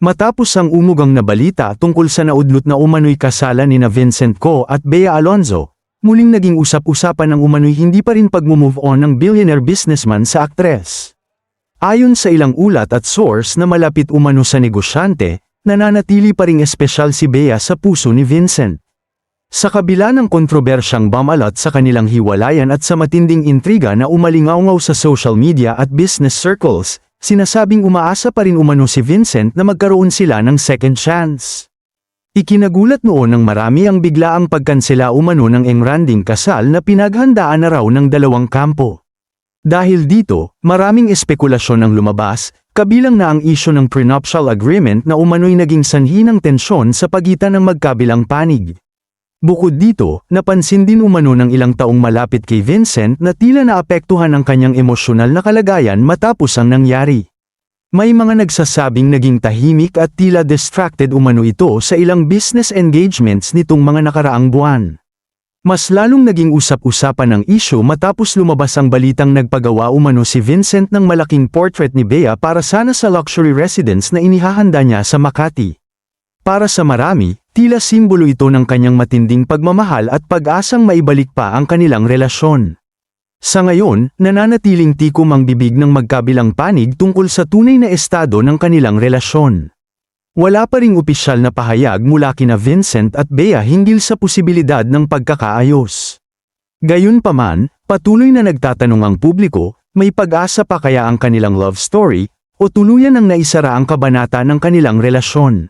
Matapos ang umugang na balita tungkol sa naudlot na umano'y kasalan nina Vincent Co at Bea Alonzo, muling naging usap-usapan ang umano'y hindi pa rin pag-move on ng billionaire businessman sa aktres. Ayon sa ilang ulat at source na malapit umano sa negosyante, nananatili pa ring espesyal si Bea sa puso ni Vincent. Sa kabila ng kontrobersyang bumalot sa kanilang hiwalayan at sa matinding intriga na umalingaw sa social media at business circles, sinasabing umaasa pa rin umano si Vincent na magkaroon sila ng second chance. Ikinagulat noon ng marami ang biglaang pagkansela umano ng engranding kasal na pinaghandaan na raw ng dalawang kampo. Dahil dito, maraming espekulasyon ang lumabas, kabilang na ang isyu ng prenuptial agreement na umano'y naging sanhi ng tensyon sa pagitan ng magkabilang panig. Bukod dito, napansin din umano ng ilang taong malapit kay Vincent na tila naapektuhan ang kanyang emosyonal na kalagayan matapos ang nangyari. May mga nagsasabing naging tahimik at tila distracted umano ito sa ilang business engagements nitong mga nakaraang buwan. Mas lalong naging usap-usapan ang isyu matapos lumabas ang balitang nagpagawa umano si Vincent ng malaking portrait ni Bea para sana sa luxury residence na inihahanda niya sa Makati. Para sa marami, tila simbolo ito ng kanyang matinding pagmamahal at pag-asang maibalik pa ang kanilang relasyon. Sa ngayon, nananatiling tikom ang bibig ng magkabilang panig tungkol sa tunay na estado ng kanilang relasyon. Wala pa ring opisyal na pahayag mula kina Vincent at Bea hinggil sa posibilidad ng pagkakaayos. Gayunpaman, patuloy na nagtatanong ang publiko, may pag-asa pa kaya ang kanilang love story, o tuluyan ang naisara ang kabanata ng kanilang relasyon.